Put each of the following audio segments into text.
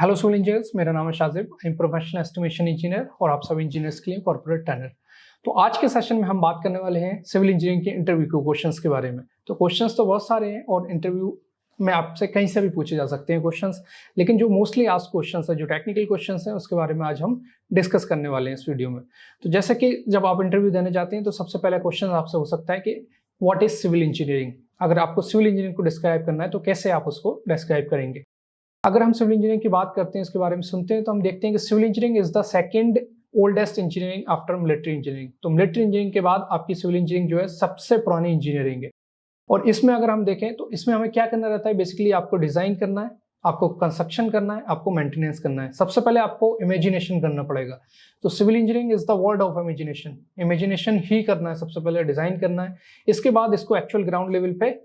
Hello civil engineers, मेरा नाम है Shajib. I am professional estimation engineer और आप सभी इंजीनियर्स के लिए कॉर्पोरेट ट्रेनर। तो आज के सेशन में हम बात करने वाले हैं सिविल इंजीनियरिंग के इंटरव्यू के क्वेश्चंस के बारे में। तो क्वेश्चंस तो बहुत सारे हैं और इंटरव्यू में आपसे कहीं से भी पूछे जा सकते हैं क्वेश्चंस, लेकिन जो मोस्टली आस्क्ड क्वेश्चंस है, जो टेक्निकल क्वेश्चंस हैं, उसके बारे में आज हम डिस्कस करने वाले हैं इस वीडियो में। तो जैसे कि जब आप इंटरव्यू देने जाते हैं तो सबसे पहला क्वेश्चन आपसे हो सकता है कि व्हाट इज सिविल इंजीनियरिंग। अगर आपको सिविल इंजीनियरिंग को डिस्क्राइब करना है तो कैसे आप उसको डिस्क्राइब करेंगे। अगर हम सिविल इंजीनियरिंग की बात करते हैं, इसके बारे में सुनते हैं, तो हम देखते हैं कि civil engineering is the second oldest engineering after military engineering. तो मिलिट्री इंजीनियरिंग के बाद आपकी सिविल इंजीनियरिंग जो है सबसे पुरानी इंजीनियरिंग है। और इसमें अगर हम देखें तो इसमें हमें क्या करना रहता है, बेसिकली आपको डिजाइन करना है, आपको कंस्ट्रक्शन करना है, आपको मेंटेनेंस करना है। सबसे पहले आपको इमेजिनेशन करना पड़ेगा। तो civil engineering is the world of imagination. Imagination ही करना है, सबसे पहले डिजाइन करना है, इसके बाद इसको एक्चुअल ग्राउंड लेवल पे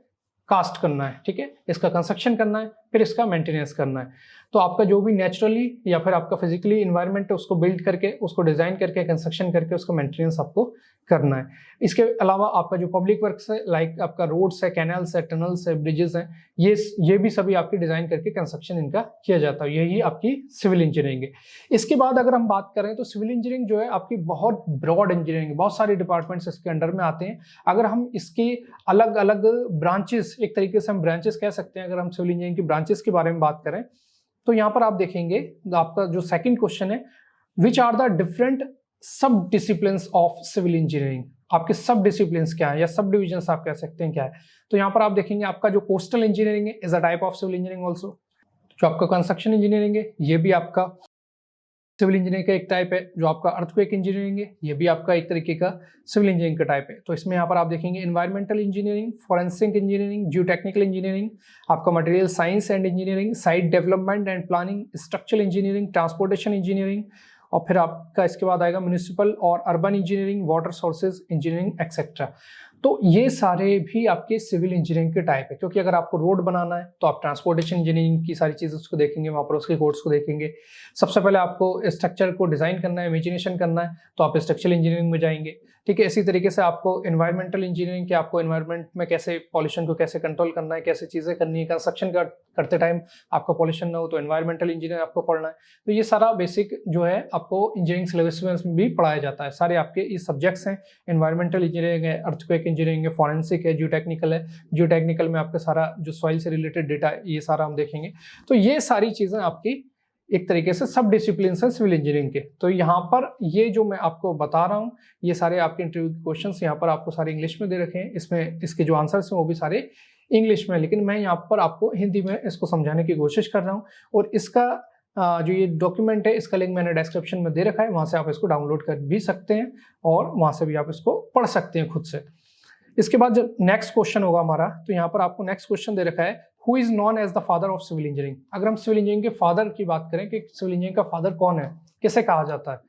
कास्ट करना है, ठीक है, इसका कंस्ट्रक्शन करना है, फिर इसका मेंटेनेंस करना है। तो आपका जो भी नेचुरली या फिर आपका फिजिकली इन्वायरमेंट है उसको बिल्ड करके, उसको डिजाइन करके, कंस्ट्रक्शन करके उसका मेंटेनेंस आपको करना है। इसके अलावा आपका जो पब्लिक वर्क्स है, लाइक आपका रोड्स है, कैनल्स है, टनल्स है, ब्रिजेस हैं, ये भी सभी आपकी डिजाइन करके कंस्ट्रक्शन इनका किया जाता है। यही आपकी सिविल इंजीनियरिंग है। इसके बाद अगर हम बात करें तो सिविल इंजीनियरिंग जो है आपकी बहुत ब्रॉड इंजीनियरिंग है, बहुत सारे डिपार्टमेंट्स इसके अंडर में आते हैं। अगर हम इसकी अलग अलग ब्रांचेस, एक तरीके से हम ब्रांचेस कह सकते हैं, अगर हम सिविल इंजीनियरिंग की ब्रांचेस के बारे में बात करें तो यहाँ पर आप देखेंगे आपका जो सेकंड क्वेश्चन है, विच आर द डिफरेंट सब डिसिप्लिन्स ऑफ सिविल इंजीनियरिंग। आपके सब डिसिप्लिन्स क्या है या सब डिविजन्स आप कह सकते हैं क्या है। तो यहाँ पर आप देखेंगे आपका जो कोस्टल इंजीनियरिंग है is a type of civil engineering also. जो आपका कंस्ट्रक्शन इंजीनियरिंग है ये भी आपका सिविल इंजीनियरिंग का एक टाइप है। जो आपका अर्थक्वेक इंजीनियरिंग है ये भी आपका एक तरीके का सिविल इंजीनियरिंग का टाइप है। तो इसमें यहाँ पर आप देखेंगे environmental engineering, forensic engineering, geotechnical engineering, आपका material science and engineering, site development and planning, structural engineering, transportation engineering, और फिर आपका इसके बाद आएगा म्युनिसिपल और urban engineering, water sources engineering etcetera. तो ये सारे भी आपके सिविल इंजीनियरिंग के टाइप है, क्योंकि अगर आपको रोड बनाना है तो आप ट्रांसपोर्टेशन इंजीनियरिंग की सारी चीज़ें उसको देखेंगे, वहाँ पर उसके कोर्स को देखेंगे। सबसे पहले आपको स्ट्रक्चर को डिजाइन करना है, इमेजिनेशन करना है, तो आप स्ट्रक्चरल इंजीनियरिंग में जाएंगे, ठीक है। इसी तरीके से आपको एनवायरमेंटल इंजीनियरिंग के, आपको एनवायरमेंट में कैसे पॉल्यूशन को कैसे कंट्रोल करना है, कैसे चीज़ें करनी है, कंस्ट्रक्शन करते टाइम आपका पॉल्यूशन ना हो, तो एनवायरमेंटल इंजीनियर आपको पढ़ना है। तो ये सारा बेसिक जो है आपको इंजीनियरिंग सिलेबस में भी पढ़ाया जाता है। सारे आपके ये सब्जेक्ट्स हैं, एनवायरमेंटल इंजीनियरिंग है, अर्थक्वेक इंजीनियरिंग है, फॉरेंसिक है, जियोटेक्निकल है। जियोटेक्निकल में आपका सारा जो सॉइल से रिलेटेड डेटा है ये सारा हम देखेंगे। तो ये सारी चीज़ें आपकी एक तरीके से सब डिसिप्लिन है सिविल इंजीनियरिंग के। तो यहाँ पर ये जो मैं आपको बता रहा हूँ, ये सारे आपके इंटरव्यू के क्वेश्चंस यहाँ पर आपको सारे इंग्लिश में दे रखे हैं। इसमें इसके जो आंसर्स हैं वो भी सारे इंग्लिश में, लेकिन मैं यहाँ पर आपको हिंदी में इसको समझाने की कोशिश कर रहा हूँ। और इसका जो ये डॉक्यूमेंट है इसका लिंक मैंने डिस्क्रिप्शन में दे रखा है, वहाँ से आप इसको डाउनलोड कर भी सकते हैं और वहाँ से भी आप इसको पढ़ सकते हैं खुद से। इसके बाद जब नेक्स्ट क्वेश्चन होगा हमारा, तो यहाँ पर आपको नेक्स्ट क्वेश्चन दे रखा है, who is known as the father of civil engineering. अगर हम सिविल इंजीनियरिंग के फादर की बात करें कि सिविल इंजीनियरिंग का फादर कौन है, किसे कहा जाता है,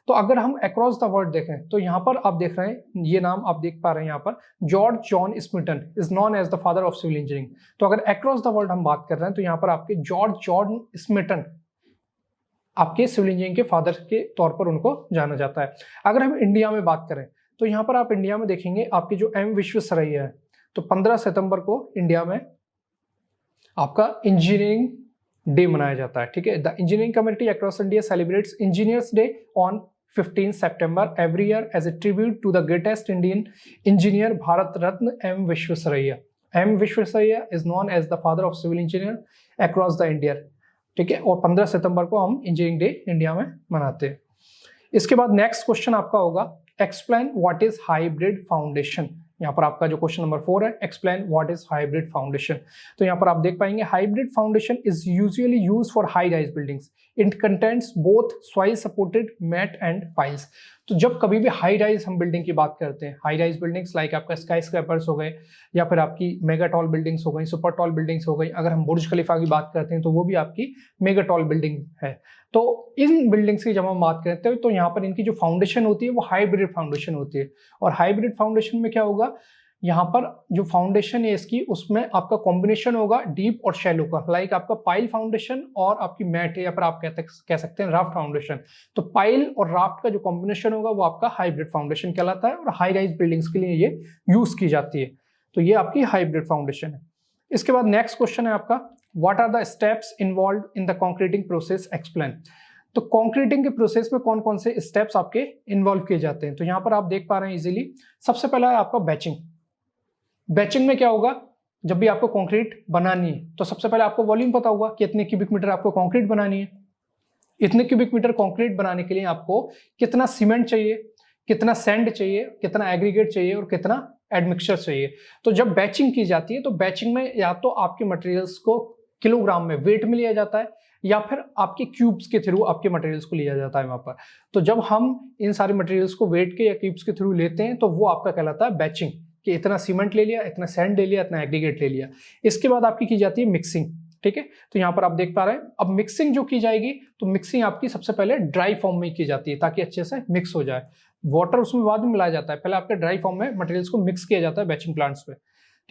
तो अगर हम अक्रॉस द वर्ल्ड देखें तो यहाँ पर आप देख रहे हैं, ये नाम आप देख पा रहे हैं यहाँ पर, George John Smeaton is known as the father of civil engineering. तो अगर अक्रॉस द वर्ल्ड हम बात कर रहे हैं तो यहाँ पर आपके जॉर्ज जॉन स्मिटन आपके सिविल इंजीनियरिंग के फादर के तौर पर उनको जाना जाता है। अगर हम इंडिया में बात करें तो यहाँ पर आप इंडिया में देखेंगे आपकी जो एम विश्वेश्वरैया है, तो 15 सितंबर को इंडिया में आपका इंजीनियरिंग डे मनाया जाता है, ठीक है। The engineering community across India celebrates engineers day on 15 सितंबर every year as a tribute to the greatest Indian engineer Bharat Ratna M Visvesvaraya. M Visvesvaraya is known as the father of civil engineer across the India, ठीक है। और 15 सितंबर को हम engineering day India में मनाते हैं। इसके बाद नेक्स्ट क्वेश्चन आपका होगा, explain what is hybrid foundation. यहाँ पर आपका जो क्वेश्चन नंबर 4 है, explain what is hybrid foundation. तो यहाँ पर आप देख पाएंगे, hybrid foundation is usually used for high rise buildings. It contains both soil supported mat and piles. तो जब कभी भी हाई राइज हम बिल्डिंग की बात करते हैं, हाई राइज बिल्डिंग्स लाइक आपका स्काई स्क्रैपर्स हो गए या फिर आपकी मेगा टॉल बिल्डिंग्स हो गई, सुपर टॉल बिल्डिंग्स हो गई। अगर हम बुर्ज खलीफा की बात करते हैं तो वो भी आपकी मेगा टॉल बिल्डिंग है। तो इन बिल्डिंग्स की जब हम बात करते हैं तो यहाँ पर इनकी जो फाउंडेशन होती है वो हाइब्रिड फाउंडेशन होती है। और हाइब्रिड फाउंडेशन में क्या होगा, यहाँ पर जो फाउंडेशन है इसकी, उसमें आपका कॉम्बिनेशन होगा डीप और शैलो का, लाइक आपका पाइल फाउंडेशन और आपकी मैट है, या फिर आप कह सकते हैं राफ्ट फाउंडेशन। तो पाइल और राफ्ट का जो कॉम्बिनेशन होगा वो आपका हाइब्रिड फाउंडेशन कहलाता है और हाई राइज बिल्डिंग्स के लिए ये यूज की जाती है। तो ये आपकी हाइब्रिड फाउंडेशन है। इसके बाद नेक्स्ट क्वेश्चन है आपका, what are the steps involve in the concreting process, explain. तो कॉन्क्रीटिंग के प्रोसेस में कौन कौन से स्टेप्स आपके इन्वॉल्व किए जाते हैं, तो यहाँ पर आप देख पा रहे हैं इजीली। सबसे पहला है आपका बैचिंग। बैचिंग में क्या होगा, जब भी आपको कंक्रीट बनानी है तो सबसे पहले आपको वॉल्यूम पता होगा कि इतने क्यूबिक मीटर आपको कंक्रीट बनानी है। इतने क्यूबिक मीटर कंक्रीट बनाने के लिए आपको कितना सीमेंट चाहिए, कितना सैंड चाहिए, कितना एग्रीगेट चाहिए और कितना एडमिक्सचर चाहिए। तो जब बैचिंग की जाती है तो बैचिंग में या तो आपके मटेरियल्स को किलोग्राम में वेट में लिया जाता है या फिर आपके क्यूब्स के थ्रू आपके मटेरियल्स को लिया जाता है वहां पर। तो जब हम इन सारे मटेरियल्स को वेट के या क्यूब्स के थ्रू लेते हैं तो वो आपका कहलाता है बैचिंग, कि इतना सीमेंट ले लिया, इतना सैंड ले लिया, इतना एग्रीगेट ले लिया। इसके बाद आपकी की जाती है मिक्सिंग, ठीक है। तो यहाँ पर आप देख पा रहे हैं, अब मिक्सिंग जो की जाएगी तो मिक्सिंग आपकी सबसे पहले ड्राई फॉर्म में की जाती है ताकि अच्छे से मिक्स हो जाए। वाटर उसमें बाद में मिलाया जाता है, पहले आपके ड्राई फॉर्म में मटेरियल्स को मिक्स किया जाता है बैचिंग प्लांट्स पे,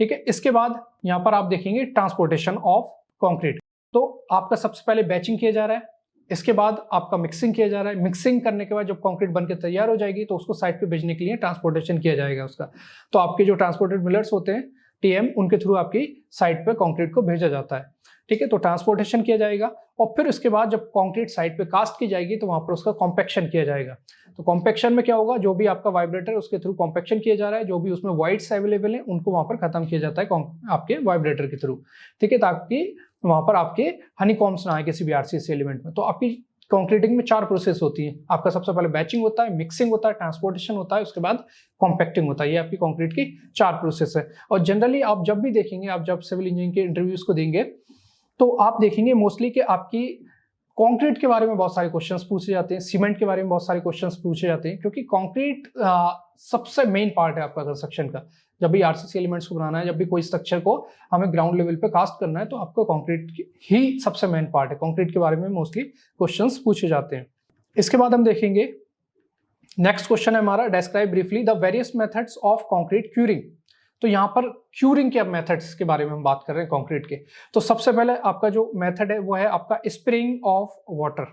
ठीक है। इसके बाद यहाँ पर आप देखेंगे ट्रांसपोर्टेशन ऑफ कॉन्क्रीट। तो आपका सबसे पहले बैचिंग किया जा रहा है, इसके बाद आपका मिक्सिंग किया जा रहा है। मिक्सिंग करने के बाद जब कंक्रीट बनकर तैयार हो जाएगी तो उसको साइट पे भेजने के लिए ट्रांसपोर्टेशन किया जाएगा उसका। तो आपके जो ट्रांसपोर्टेड मिलर्स होते हैं टीएम, उनके थ्रू आपकी साइट पे कंक्रीट को भेजा जाता है, ठीक है। तो ट्रांसपोर्टेशन किया जाएगा और फिर उसके बाद जब कंक्रीट साइट पे कास्ट की जाएगी तो वहां पर उसका कॉम्पैक्शन किया जाएगा। तो कॉम्पैक्शन में क्या होगा, जो भी आपका वाइब्रेटर उसके थ्रू कॉम्पैक्शन किया जा रहा है, जो भी उसमें वाइड्स अवेलेबल है उनको वहां पर खत्म किया जाता है आपके वाइब्रेटर के थ्रू, ठीक है, ताकि वहां पर आपके हनीकॉम्ब्स ना आए किसी भी आरसीसी एलिमेंट में। तो आपकी कंक्रीटिंग में 4 प्रोसेस होती है। आपका सबसे पहले बैचिंग होता है, मिक्सिंग होता है, ट्रांसपोर्टेशन होता है, उसके बाद कॉम्पैक्टिंग होता है। ये आपकी कंक्रीट की 4 प्रोसेस है। और जनरली आप जब भी देखेंगे, आप जब सिविल इंजीनियरिंग के इंटरव्यूज को देंगे तो आप देखेंगे मोस्टली कि आपकी कंक्रीट के बारे में बहुत सारे क्वेश्चंस पूछे जाते हैं, सीमेंट के बारे में बहुत सारे क्वेश्चंस पूछे जाते हैं, क्योंकि कंक्रीट सबसे मेन पार्ट है आपका कंस्ट्रक्शन का। जब भी आरसीसी एलिमेंट्स को बनाना है, जब भी कोई स्ट्रक्चर को हमें ग्राउंड लेवल पे कास्ट करना है तो आपको कंक्रीट ही सबसे मेन पार्ट है। कंक्रीट के बारे में मोस्टली क्वेश्चंस पूछे जाते हैं। इसके बाद हम देखेंगे नेक्स्ट क्वेश्चन है हमारा, describe briefly the various methods of concrete curing. तो यहाँ पर क्यूरिंग के मेथड्स के बारे में हम बात कर रहे हैं कंक्रीट के। तो सबसे पहले आपका जो मेथड है वो है आपका स्प्रेइंग ऑफ वाटर।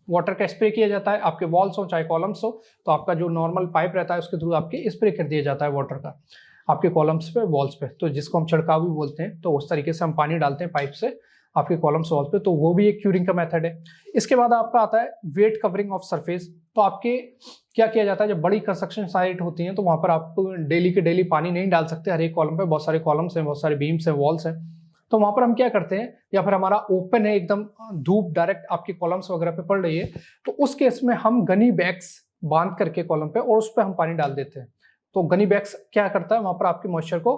वाटर का स्प्रे किया जाता है, आपके वॉल्स हो चाहे कॉलम्स हो, तो आपका जो नॉर्मल पाइप रहता है उसके थ्रू आपके स्प्रे कर दिया जाता है वाटर का आपके कॉलम्स पे, वॉल्स पे, तो जिसको हम छिड़काव भी बोलते हैं। तो उस तरीके से हम पानी डालते हैं पाइप से आपके कॉलम्स वॉल्स पे, तो वो भी एक क्यूरिंग का मेथड है। इसके बाद आपका आता है वेट कवरिंग ऑफ सरफेस। तो आपके क्या किया जाता है, जब बड़ी कंस्ट्रक्शन साइट होती हैं तो वहां पर आप डेली के डेली पानी नहीं डाल सकते। हर एक कॉलम पे बहुत सारे कॉलम्स हैं, बहुत सारे बीम्स हैं, वॉल्स हैं, तो वहां पर हम क्या करते हैं, या फिर हमारा ओपन है एकदम, धूप डायरेक्ट आपकी कॉलम्स वगैरह पे पड़ रही है, तो उस केस में हम गनी बैग्स बांध करके कॉलम पे और उस पर हम पानी डाल देते हैं। तो गनी बैग्स क्या करता है, वहां पर आपके मॉइस्चर को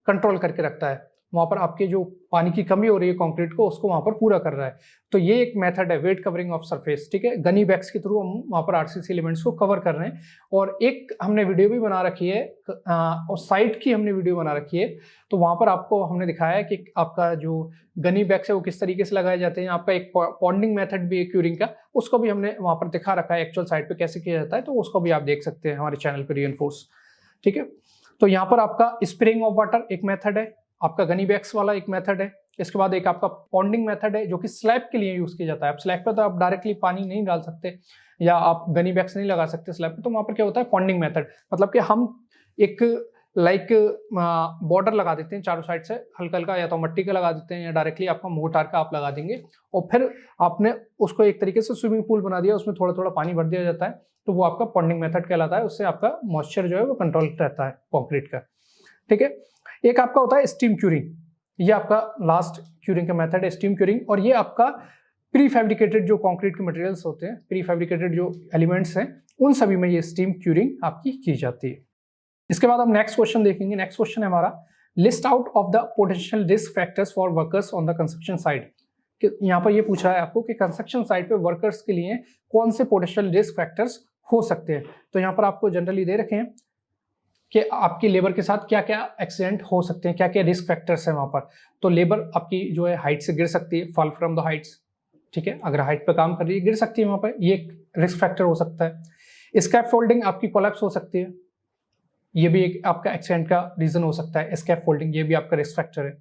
कंट्रोल करके रखता है, वहां पर आपकी जो पानी की कमी हो रही है कंक्रीट को उसको वहां पर पूरा कर रहा है। तो ये एक मेथड है वेट कवरिंग ऑफ सरफेस, ठीक है। गनी बैग्स के थ्रू हम वहां पर आरसीसी एलिमेंट्स को कवर कर रहे हैं। और एक हमने वीडियो भी बना रखी है और साइट की हमने वीडियो बना रखी है, तो वहां पर आपको हमने दिखाया है कि आपका जो गनी बैग्स है वो किस तरीके से लगाए जाते हैं। आपका एक पॉन्डिंग मेथड भी है क्यूरिंग का, उसको भी हमने वहां पर दिखा रखा है एक्चुअल साइट पे कैसे किया जाता है, तो उसको भी आप देख सकते हैं हमारे चैनल पर रीइंफोर्स, ठीक है। तो यहाँ पर आपका स्प्रेइंग ऑफ वाटर एक मेथड है, आपका गनी बैग्स वाला एक मेथड है। इसके बाद एक आपका पॉन्डिंग मेथड है जो कि स्लैब के लिए यूज किया जाता है। आप स्लैब पे तो आप डायरेक्टली पानी नहीं डाल सकते या आप गनी बैग्स नहीं लगा सकते स्लैब पे, तो वहां पर क्या होता है पॉन्डिंग मेथड, मतलब कि हम एक लाइक बॉर्डर लगा देते हैं चारों साइड से, हल्का हल्का, या तो मट्टी का लगा देते हैं या डायरेक्टली आपका मोर्टार का आप लगा देंगे, और फिर आपने उसको एक तरीके से स्विमिंग पूल बना दिया, उसमें थोड़ा थोड़ा पानी भर दिया जाता है, तो वो आपका पॉन्डिंग मेथड कहलाता है। उससे आपका मॉइस्चर जो है वो कंट्रोल रहता है कंक्रीट का, ठीक है। एक आपका होता है स्टीम क्यूरिंग, ये आपका लास्ट क्यूरिंग का मेथड है स्टीम क्यूरिंग, और ये आपका प्री फैब्रिकेटेड जो कंक्रीट के मटेरियल्स होते हैं, प्री फैब्रिकेटेड जो एलिमेंट्स हैं, उन सभी में ये स्टीम क्यूरिंग आपकी की जाती है। इसके बाद हम नेक्स्ट क्वेश्चन देखेंगे। नेक्स्ट क्वेश्चन है हमारा, list out of the potential risk factors for workers on the construction site. यहाँ पर ये पूछा है आपको कि कंस्ट्रक्शन साइट पे वर्कर्स के लिए कौन से पोटेंशियल रिस्क फैक्टर्स हो सकते हैं। तो यहाँ पर आपको जनरली दे रखे हैं कि आपकी लेबर के साथ क्या क्या एक्सीडेंट हो सकते हैं, क्या क्या रिस्क फैक्टर्स हैं वहां पर। तो लेबर आपकी जो है हाइट से गिर सकती है, फॉल फ्रॉम द हाइट्स, ठीक है, अगर हाइट पे काम कर रही है गिर सकती है वहां पर, ये एक रिस्क फैक्टर हो सकता है। स्कैफ फोल्डिंग आपकी कोलैप्स हो सकती है, ये भी एक आपका एक्सीडेंट का रीजन हो सकता है। स्कैफ फोल्डिंग ये भी आपका रिस्क फैक्टर है।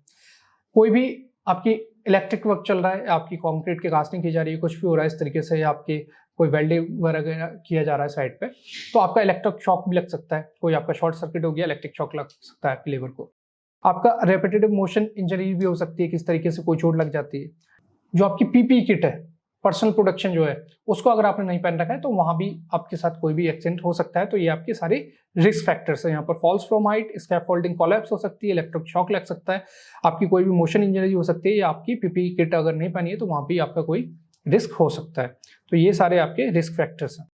कोई भी आपकी इलेक्ट्रिक वर्क चल रहा है, आपकी कंक्रीट की कास्टिंग की जा रही है, कुछ भी हो रहा है इस तरीके से, या आपकी कोई वेल्डिंग वगैरह किया जा रहा है साइड पे, तो आपका इलेक्ट्रिक शॉक भी लग सकता है। कोई आपका शॉर्ट सर्किट हो गया, इलेक्ट्रिक शॉक लग सकता है आपकी लेबर को। आपका रेपिटेटिव मोशन इंजरी भी हो सकती है, किस तरीके से कोई चोट लग जाती है। जो आपकी पीपी किट है, पर्सनल प्रोटेक्शन जो है, उसको अगर आपने नहीं पहन रखा है तो वहां भी आपके साथ कोई भी एक्सीडेंट हो सकता है। तो ये आपके सारे रिस्क फैक्टर्स है। यहाँ पर falls from height, scaffolding collapse हो सकती है, इलेक्ट्रिक शॉक लग सकता है, आपकी कोई भी मोशन इंजरी हो सकती है, या आपकी पीपी किट अगर नहीं पहनी है तो वहां भी आपका कोई रिस्क हो सकता है। तो ये सारे आपके रिस्क फैक्टर्स हैं।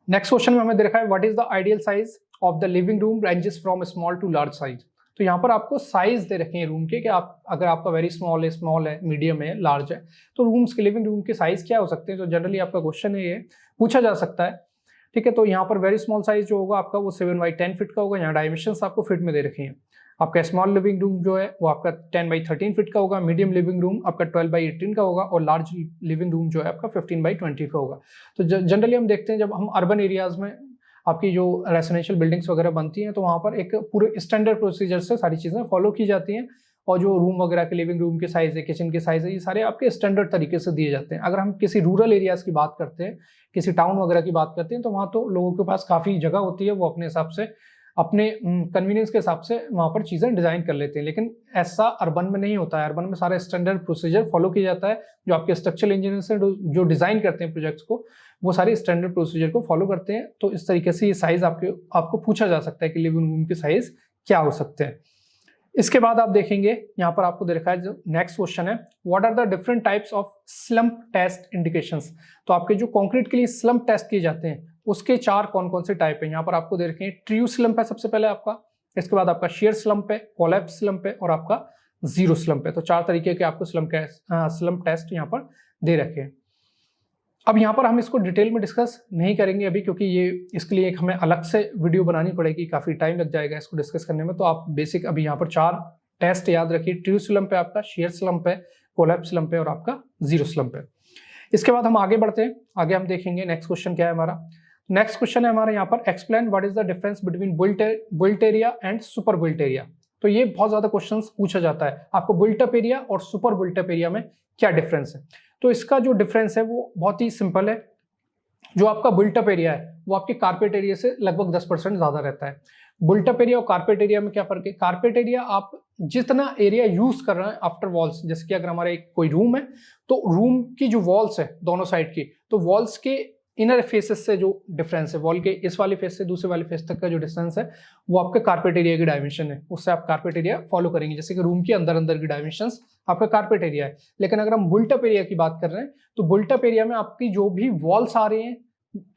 नेक्स्ट क्वेश्चन में हमें दे रखा है what is the ideal size of the living room ranges from small to large size. तो यहाँ पर आपको साइज दे रखे हैं रूम के, कि आप अगर आपका वेरी स्मॉल है, मीडियम है, लार्ज है, तो रूम्स के लिविंग रूम के साइज क्या हो सकते हैं। तो जनरली आपका क्वेश्चन है, ये पूछा जा सकता है। ठीक है, तो यहाँ पर वेरी स्मॉल साइज जो होगा आपका वो 7/10 फीट का होगा। यहाँ डायमेंशंस आपको फीट में दे रखे हैं। आपका स्मॉल लिविंग रूम जो है वो आपका 10/13 फीट का होगा, मीडियम लिविंग रूम आपका 12/18 का होगा, और लार्ज लिविंग रूम जो है आपका 15/20 का होगा। तो जनरली हम देखते हैं जब हम अर्बन एरियाज में आपकी जो रेसिडेंशियल बिल्डिंग्स वगैरह बनती हैं तो वहाँ पर एक पूरे स्टैंडर्ड प्रोसीजर से सारी चीज़ें फॉलो की जाती हैं, और जो रूम वगैरह के लिविंग रूम के साइज है, किचन के साइज है, ये सारे आपके स्टैंडर्ड तरीके से दिए जाते हैं। अगर हम किसी रूरल एरियाज की बात करते हैं, किसी टाउन वगैरह की बात करते हैं, तो वहाँ तो लोगों के पास काफ़ी जगह होती है, वो अपने हिसाब से, अपने कन्वीनियंस के हिसाब से वहाँ पर चीज़ें डिज़ाइन कर लेते हैं। लेकिन ऐसा अर्बन में नहीं होता है। अर्बन में सारा स्टैंडर्ड प्रोसीजर फॉलो किया जाता है। जो आपके स्ट्रक्चरल इंजीनियर्स हैं जो डिज़ाइन करते हैं प्रोजेक्ट्स को, वो सारे स्टैंडर्ड प्रोसीजर को फॉलो करते हैं। तो इस तरीके से ये साइज आपको पूछा जा सकता है कि लिविंग रूम के साइज क्या हो सकते हैं। इसके बाद आप देखेंगे यहाँ पर आपको दे रखा है, जो नेक्स्ट क्वेश्चन है, what are the different types of slump test indications. तो आपके जो कंक्रीट के लिए स्लम्प टेस्ट किए जाते हैं उसके 4 कौन कौन से टाइप है। यहाँ पर आपको दे रखे हैं, ट्रू स्लम्प है सबसे पहले आपका, इसके बाद आपका शेयर स्लम्प है, कोलैप्स स्लम्प है, और आपका जीरो स्लम्प है। तो 4 तरीके के आपको स्लम्प टेस्ट यहाँ पर दे रखे हैं। अब यहाँ पर हम इसको डिटेल में डिस्कस नहीं करेंगे अभी, क्योंकि ये इसके लिए एक हमें अलग से वीडियो बनानी पड़ेगी, काफ़ी टाइम लग जाएगा इसको डिस्कस करने में। तो आप बेसिक अभी यहाँ पर 4 टेस्ट याद रखिए। ट्रू स्लम्प है आपका, शेयर स्लम्प है, कोलैप्स स्लम्प है, और आपका जीरो स्लम्प है। इसके बाद हम आगे बढ़ते हैं, आगे हम देखेंगे नेक्स्ट क्वेश्चन क्या है हमारा। नेक्स्ट क्वेश्चन है हमारा यहाँ पर, explain what is the difference between built area and super built area. तो ये बहुत ज्यादा क्वेश्चंस पूछा जाता है आपको, बिल्ट अप एरिया और सुपर बिल्ट अप एरिया में क्या डिफरेंस है। तो इसका जो डिफरेंस है वो बहुत ही सिंपल है। जो आपका बिल्ट अप एरिया है वो आपके कारपेट एरिया से लगभग 10% ज्यादा रहता है। बिल्ट अप एरिया और कारपेट एरिया में क्या फर्क है। कारपेट एरिया आप जितना एरिया यूज कर रहे हैं आफ्टर वॉल्स, जैसे कि अगर हमारा एक कोई रूम है तो रूम की जो वॉल्स है दोनों साइड की, तो वॉल्स के इनर फेसेस से जो डिफरेंस है, वॉल के इस वाले फेस से दूसरे वाले फेस तक का जो डिस्टेंस है, वो आपके कारपेट एरिया की डायमेंशन है, उससे आप कारपेट एरिया फॉलो करेंगे। जैसे कि रूम के अंदर की डायमेंशंस आपका कारपेट एरिया है। लेकिन अगर हम बिल्ट अप एरिया की बात कर रहे हैं तो बिल्ट अप एरिया में आपकी जो भी वॉल्स आ रही हैं,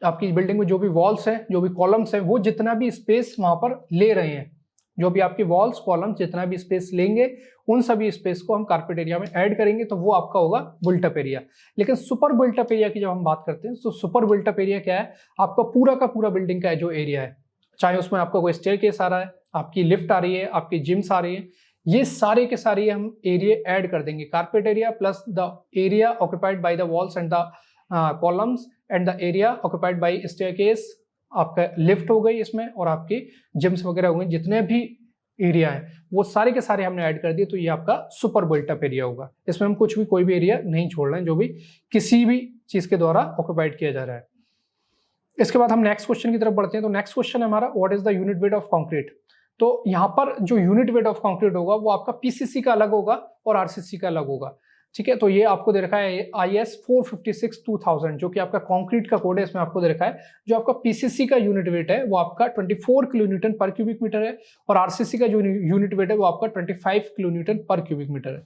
आपकी बिल्डिंग में जो भी वॉल्स हैं, जो भी कॉलम्स हैं, वो जितना भी स्पेस वहां पर ले रहे हैं, जो भी आपकी वॉल्स कॉलम्स जितना भी स्पेस लेंगे, उन सभी स्पेस को हम कारपेट एरिया में ऐड करेंगे, तो वो आपका होगा बिल्ट अप एरिया। लेकिन सुपर बिल्ट अप एरिया की जब हम बात करते हैं तो सुपर बिल्ट अप एरिया क्या है, आपका पूरा का पूरा बिल्डिंग का जो एरिया है, चाहे उसमें आपका कोई स्टेयरकेस आ रहा है, आपकी लिफ्ट आ रही है, आपकी जिम्स आ रही है, ये सारे के सारे हम एरिया ऐड कर देंगे। Carpet area plus the area occupied by the walls and the columns and the area occupied by staircase, आपका लिफ्ट हो गई इसमें, और आपकी जिम्स वगैरह हो गई, जितने भी एरिया है वो सारे के सारे हमने ऐड कर दिए, तो ये आपका सुपर बिल्ट अप एरिया होगा। इसमें हम कुछ भी कोई भी एरिया नहीं छोड़ रहे हैं जो भी किसी भी चीज के द्वारा ऑक्यूपाइड किया जा रहा है। इसके बाद हम नेक्स्ट क्वेश्चन की तरफ बढ़ते हैं। तो नेक्स्ट क्वेश्चन है हमारा, what is the unit weight of concrete. तो यहाँ पर जो यूनिट वेट ऑफ कंक्रीट होगा वो आपका पीसीसी का अलग होगा और आरसीसी का अलग होगा। ठीक है, तो ये आपको दे रखा है IS 456/2000, जो कि आपका कंक्रीट का कोड है, इसमें आपको दे रखा है जो आपका पीसीसी का यूनिट वेट है वो आपका 24 किलोन्यूटन पर क्यूबिक मीटर है, और आरसीसी का जो यूनिट वेट है वो आपका 25 किलोन्यूटन पर क्यूबिक मीटर है।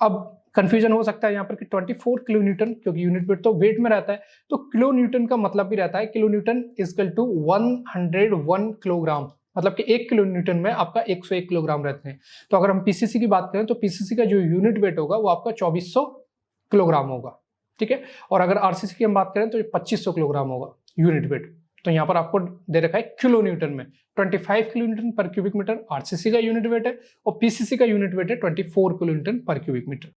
अब कंफ्यूजन हो सकता है यहाँ पर कि 24 किलोन्यूटन, क्योंकि यूनिट वेट तो वेट में रहता है, तो किलो न्यूटन का मतलब भी रहता है, kilo newton equal to 101 kilogram, मतलब कि 1 किलो न्यूटन में आपका 101 किलोग्राम रहते हैं। तो अगर हम पीसीसी की बात करें तो पीसीसी का जो यूनिट वेट होगा वो आपका 2400 किलोग्राम होगा। ठीक है, और अगर आरसीसी की हम बात करें तो ये 2500 किलोग्राम होगा यूनिट वेट। तो यहाँ पर आपको दे रखा है किलो न्यूटन में 25 किलो न्यूटन पर क्यूबिक मीटर आरसीसी का यूनिट वेट है, और पीसीसी का यूनिट वेट है 24 किलो न्यूटन पर क्यूबिक मीटर।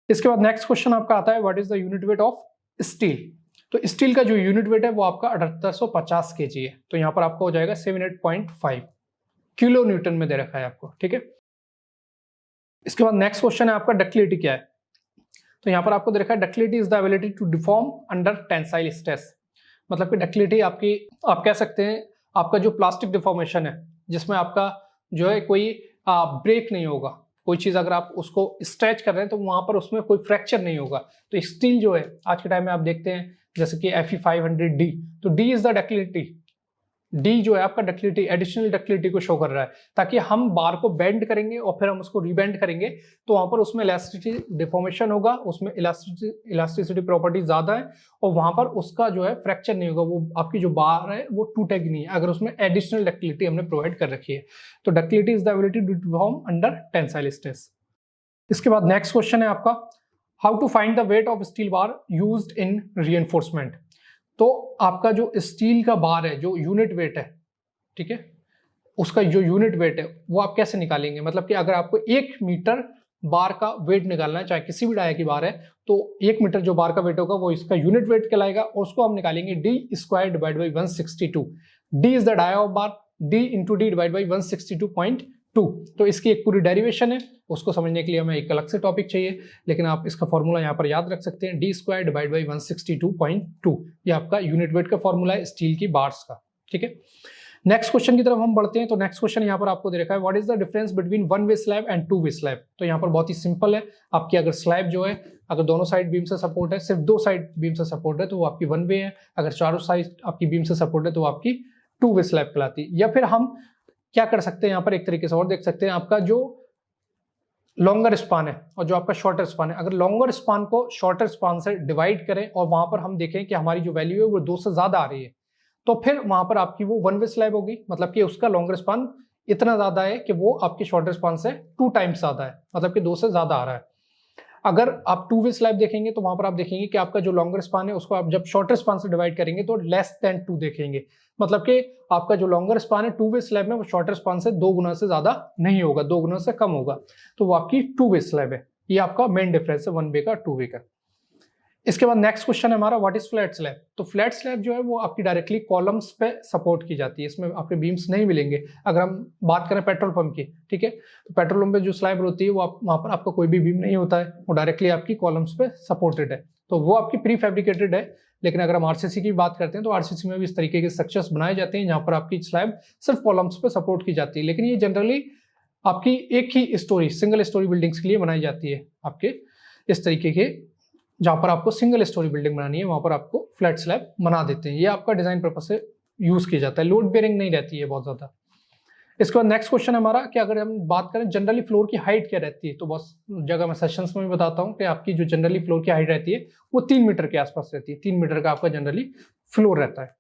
इसके बाद नेक्स्ट क्वेश्चन आपका आता है, what is the unit weight of steel. तो स्टील का जो यूनिट वेट है वो आपका 7850 kg है। तो यहाँ पर आपका हो जाएगा 78.5 किलो न्यूटन में दे रखा है आपको। ठीक है, इसके बाद नेक्स्ट क्वेश्चन है आपका, डक्टिलिटी क्या है। तो यहाँ पर आपको दे रखा है, ductility is the ability to deform under tensile stress. मतलब कि डक्टिलिटी आपकी, आप कह सकते हैं आपका जो प्लास्टिक डिफॉर्मेशन है जिसमें आपका जो है कोई ब्रेक नहीं होगा, कोई चीज़ अगर आप उसको स्ट्रेच कर रहे हैं तो वहाँ पर उसमें कोई फ्रैक्चर नहीं होगा। तो स्टील जो है आज के टाइम में आप देखते हैं जैसे कि Fe500D, तो D is the ductility, D जो है आपका डक्टिलिटी, एडिशनल डक्टिलिटी को शो कर रहा है, ताकि हम बार को बेंड करेंगे और फिर हम उसको रीबेंड करेंगे तो वहां पर उसमें इलास्टिसिटी डिफॉर्मेशन होगा, उसमें इलास्टिसिटी प्रॉपर्टी ज्यादा है और वहां पर उसका जो है फ्रैक्चर नहीं होगा, वो आपकी जो बार है वो टूटेगी नहीं अगर उसमें एडिशनल डक्टिलिटी हमने प्रोवाइड कर रखी है। तो ductility is the ability to perform under tensile stress. इसके बाद नेक्स्ट क्वेश्चन है आपका, how to find the weight of steel bar used in reinforcement. तो आपका जो स्टील का बार है, जो यूनिट वेट है, ठीक है, उसका जो यूनिट वेट है वो आप कैसे निकालेंगे, मतलब कि अगर आपको 1 मीटर बार का वेट निकालना है, चाहे किसी भी डाया की बार है, तो 1 मीटर जो बार का वेट होगा वो इसका यूनिट वेट कहलाएगा और उसको हम निकालेंगे d² divide by 162। d is the dia of bar, d into D divide by 162.2। तो इसकी एक पूरी डेरिवेशन है, उसको समझने के लिए हमें एक अलग से टॉपिक चाहिए, लेकिन आप इसका फॉर्मूला यहाँ पर याद रख सकते हैं, d² डिवाइड बाई 162.2। ये आपका यूनिट वेट का फॉर्मूला है स्टील की बार्स का, ठीक है। नेक्स्ट क्वेश्चन की तरफ हम बढ़ते हैं। तो नेक्स्ट क्वेश्चन यहाँ पर आपको दे रखा है, what is the difference between 1 way slab and 2 way slab. तो यहाँ पर बहुत ही सिंपल है, आपकी अगर स्लैब जो है अगर दोनों साइड बीम से सपोर्ट है, सिर्फ 2 साइड बीम से सपोर्ट है तो वो आपकी 1 वे है, अगर चारों साइड आपकी बीम से सपोर्ट है तो वो आपकी 2 वे स्लैब कहलाती है। या फिर हम क्या कर सकते हैं, यहाँ पर एक तरीके से और देख सकते हैं, आपका जो लॉन्गर स्पान है और जो आपका शॉर्टर स्पान है, अगर लॉन्गर स्पान को शॉर्टर स्पान से डिवाइड करें और वहां पर हम देखें कि हमारी जो वैल्यू है वो 2 से ज्यादा आ रही है, तो फिर वहां पर आपकी वो 1 वे स्लैब होगी, मतलब कि उसका लॉन्गर स्पान इतना ज्यादा है कि वो आपके शॉर्टर स्पान से 2 टाइम्स ज्यादा है, मतलब कि 2 से ज्यादा आ रहा है। अगर आप 2 वे स्लैब देखेंगे तो वहां पर आप देखेंगे कि आपका जो लॉन्गर स्पान है उसको आप जब शॉर्टर स्पान से डिवाइड करेंगे तो लेस देन 2 देखेंगे, मतलब कि आपका जो लॉन्गर स्पान है 2 वे स्लैब में वो शॉर्टर स्पान से 2 गुना से ज्यादा नहीं होगा, 2 गुना से कम होगा, तो वो आपकी 2 वे स्लैब है। ये आपका मेन डिफरेंस है 1 वे का 2 वे का। इसके बाद नेक्स्ट क्वेश्चन है हमारा, व्हाट इज फ्लैट स्लैब। तो फ्लैट स्लैब जो है वो आपकी डायरेक्टली कॉलम्स पे सपोर्ट की जाती है, इसमें आपके बीम्स नहीं मिलेंगे। अगर हम बात करें पेट्रोल पंप की, ठीक है, तो पेट्रोल पंप पे जो स्लैब होती है वो वहां पर आपका कोई भी बीम नहीं होता है, वो डायरेक्टली आपकी कॉलम्स पे सपोर्टेड है, तो वो आपकी प्री फैब्रिकेटेड है। लेकिन अगर हम आरसीसी की बात करते हैं तो आरसीसी में भी इस तरीके के स्ट्रक्चर्स बनाए जाते हैं जहां पर आपकी स्लैब सिर्फ कॉलम्स पे सपोर्ट की जाती है, लेकिन ये जनरली आपकी एक ही स्टोरी, सिंगल स्टोरी बिल्डिंग्स के लिए बनाई जाती है। आपके इस तरीके के जहां पर आपको सिंगल स्टोरी बिल्डिंग बनानी है वहां पर आपको फ्लैट स्लैब बना देते हैं, ये आपका डिजाइन पर्पस से यूज किया जाता है, लोड बेयरिंग नहीं रहती है बहुत ज्यादा। इसके बाद नेक्स्ट क्वेश्चन है हमारा कि अगर हम बात करें जनरली फ्लोर की हाइट क्या रहती है, तो बस जगह मैं सेशंस में भी बताता हूँ कि आपकी जो जनरली फ्लोर की हाइट रहती है वो 3 मीटर के आसपास रहती है, 3 मीटर का आपका जनरली फ्लोर रहता है।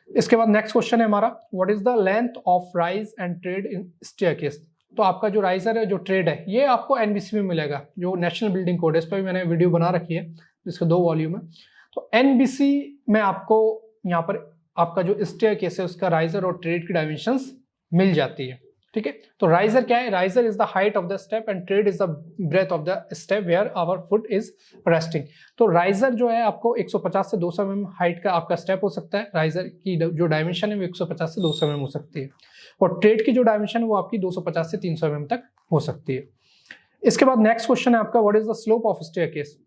इसके बाद नेक्स्ट क्वेश्चन है हमारा, what is the length of rise and trade in staircase. तो आपका जो राइजर है, जो ट्रेड है, ये आपको एनबीसी में मिलेगा, जो नेशनल बिल्डिंग कोड है, इस पर भी मैंने वीडियो बना रखी है जिसके 2 वॉल्यूम है। तो एनबीसी में आपको यहाँ पर आपका जो स्टेयरकेस है उसका राइजर और ट्रेड की डायमेंशंस मिल जाती है, ठीक है। तो राइजर क्या है, riser is the height of the step and tread is the breadth of the step where our foot is resting. तो राइजर जो है आपको 150 से 200 mm हाइट का आपका स्टेप हो सकता है, राइजर की जो डायमेंशन है वो 150 से 200 mm हो सकती है, और ट्रेड की जो डायमेंशन है वो आपकी 250 से 300 mm तक हो सकती है। इसके बाद नेक्स्ट क्वेश्चन है आपका, what is the slope of staircase.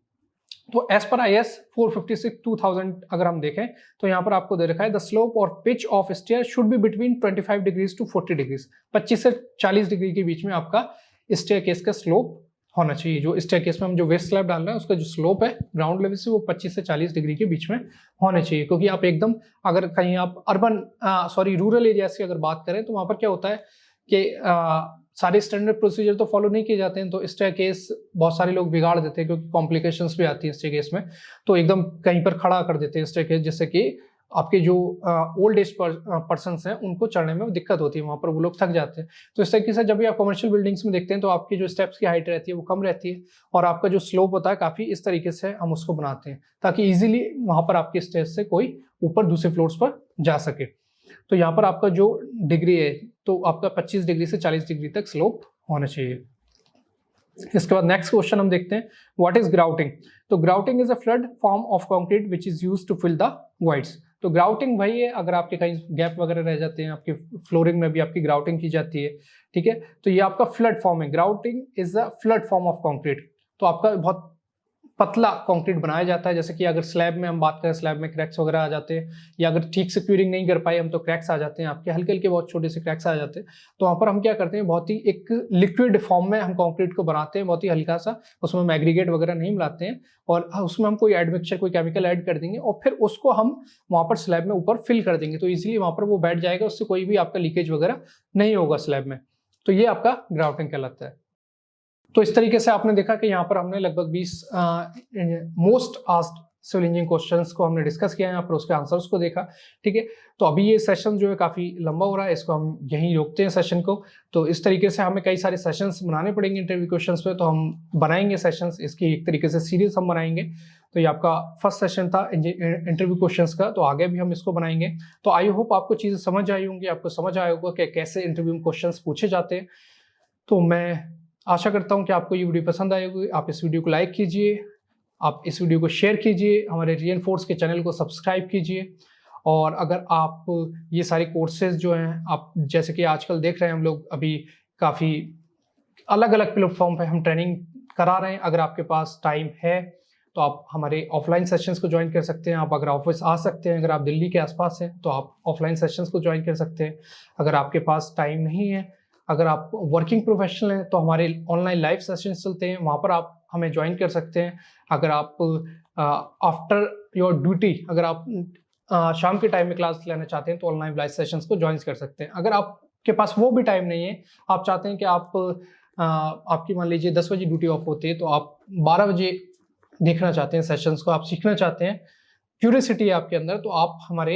तो एज पर IS 456/2000 अगर हम देखें तो यहाँ पर आपको दे रखा है, द स्लोप और pitch of stair should be between 25 degrees to 40 degrees, 25 से 40 डिग्री के बीच में आपका स्टेयरकेस का स्लोप होना चाहिए। जो स्टेयरकेस में हम जो वेस्ट स्लैब डाल रहे हैं उसका जो स्लोप है ग्राउंड लेवल से वो 25 से 40 डिग्री के बीच में होने चाहिए, क्योंकि आप एकदम अगर कहीं आप रूरल एरिया की अगर बात करें तो वहाँ पर क्या होता है कि सारे स्टैंडर्ड प्रोसीजर तो फॉलो नहीं किए जाते हैं, तो स्टेयरकेस बहुत सारे लोग बिगाड़ देते हैं क्योंकि कॉम्प्लिकेशंस भी आती है स्टेयरकेस में, तो एकदम कहीं पर खड़ा कर देते हैं स्टेयरकेस, जिससे कि आपके जो ओल्ड एज पर्सन्स हैं उनको चढ़ने में दिक्कत होती है, वहाँ पर वो लोग थक जाते हैं। तो इस तरीके से जब भी आप कमर्शियल बिल्डिंग्स में देखते हैं तो आपकी जो स्टेप्स की हाइट रहती है वो कम रहती है और आपका जो स्लोप होता है काफ़ी इस तरीके से हम उसको बनाते हैं ताकि ईजिली वहाँ पर आपके स्टेज से कोई ऊपर दूसरे फ्लोर्स पर जा सके। तो यहाँ पर आपका जो डिग्री है तो आपका 25 डिग्री से 40 डिग्री तक स्लोप होना चाहिए। इसके बाद नेक्स्ट क्वेश्चन हम देखते हैं, व्हाट इज ग्राउटिंग। तो grouting is a flood form of concrete which is used to fill the voids. तो ग्राउटिंग वही है, अगर आपके कहीं गैप वगैरह रह जाते हैं, आपके फ्लोरिंग में भी आपकी ग्राउटिंग की जाती है, ठीक है। तो ये आपका फ्लड फॉर्म है, grouting is a flood form of concrete. तो आपका बहुत पतला कंक्रीट बनाया जाता है। जैसे कि अगर स्लैब में हम बात करें, स्लैब में क्रैक्स वगैरह आ जाते हैं, या अगर ठीक से क्यूरिंग नहीं कर पाए हम तो क्रैक्स आ जाते हैं, आपके हल्के हल्के बहुत छोटे से क्रैक्स आ जाते हैं। तो वहाँ पर हम क्या करते हैं, बहुत ही एक लिक्विड फॉर्म में हम कंक्रीट को बनाते हैं, बहुत ही हल्का सा, उसमें हम एग्रीगेट वगैरह नहीं मिलाते हैं, और उसमें हम कोई एडमिक्सचर, कोई केमिकल ऐड कर देंगे और फिर उसको हम वहाँ पर स्लैब में ऊपर फिल कर देंगे, तो ईजिली वहाँ पर वो बैठ जाएगा, उससे कोई भी आपका लीकेज वगैरह नहीं होगा स्लैब में। तो ये आपका ग्राउटिंग कहलाता है। तो इस तरीके से आपने देखा कि यहाँ पर हमने लगभग 20 most asked civil engineering questions को हमने डिस्कस किया है, यहाँ पर उसके आंसर्स को देखा। ठीक है, तो अभी ये सेशन जो है काफ़ी लंबा हो रहा है, इसको हम यहीं रोकते हैं सेशन को। तो इस तरीके से हमें कई सारे सेशंस बनाने पड़ेंगे इंटरव्यू क्वेश्चंस पे, तो हम बनाएंगे सेशंस, इसकी एक तरीके से सीरीज हम बनाएंगे। तो ये आपका फर्स्ट सेशन था इंटरव्यू क्वेश्चंस का, तो आगे भी हम इसको बनाएंगे। तो आई होप आपको चीज़ें समझ आई होंगी, आपको समझ आया होगा कि कैसे इंटरव्यू में क्वेश्चंस पूछे जाते हैं। तो मैं आशा करता हूं कि आपको ये वीडियो पसंद आई होगी। आप इस वीडियो को लाइक कीजिए, आप इस वीडियो को शेयर कीजिए, हमारे रीइंफोर्स के चैनल को सब्सक्राइब कीजिए। और अगर आप ये सारे कोर्सेज जो हैं, आप जैसे कि आजकल देख रहे हैं, हम लोग अभी काफ़ी अलग अलग प्लेटफॉर्म पे हम ट्रेनिंग करा रहे हैं। अगर आपके पास टाइम है तो आप हमारे ऑफलाइन सेशंस को ज्वाइन कर सकते हैं। आप अगर ऑफिस आ सकते हैं, अगर आप दिल्ली के आसपास हैं तो आप ऑफलाइन सेशंस को ज्वाइन कर सकते हैं। अगर आपके पास टाइम नहीं है, अगर आप वर्किंग प्रोफेशनल हैं, तो हमारे ऑनलाइन लाइव सेशंस चलते हैं, वहाँ पर आप हमें ज्वाइन कर सकते हैं। अगर आप आफ्टर योर ड्यूटी, अगर आप शाम के टाइम में क्लास लेना चाहते हैं तो ऑनलाइन लाइव सेशंस को ज्वाइन कर सकते हैं। अगर आपके पास वो भी टाइम नहीं है, आप चाहते हैं कि आपकी मान लीजिए 10 बजे ड्यूटी ऑफ होती है, तो आप 12 बजे देखना चाहते हैं सेशंस को, आप सीखना चाहते हैं, क्यूरियोसिटी है आपके अंदर, तो आप हमारे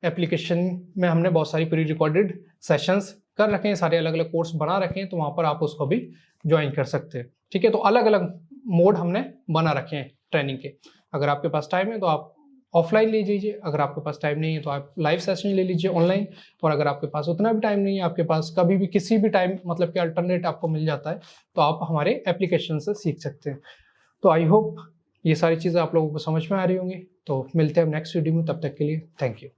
एप्लीकेशन में हमने बहुत सारी प्री रिकॉर्डेड सेशंस कर रखे हैं, सारे अलग अलग कोर्स बना रखे हैं, तो वहाँ पर आप उसको भी ज्वाइन कर सकते हैं। ठीक है, तो अलग अलग मोड हमने बना रखे हैं ट्रेनिंग के। अगर आपके पास टाइम है तो आप ऑफलाइन ले लीजिए, अगर आपके पास टाइम नहीं है तो आप लाइव सेशन ले लीजिए ऑनलाइन, और अगर आपके पास उतना भी टाइम नहीं है, आपके पास कभी भी किसी भी टाइम मतलब कि अल्टरनेट आपको मिल जाता है, तो आप हमारे एप्लीकेशन से सीख सकते हैं। तो आई होप ये सारी चीज़ें आप लोगों को समझ में आ रही होंगी। तो मिलते हैं नेक्स्ट वीडियो में, तब तक के लिए थैंक यू।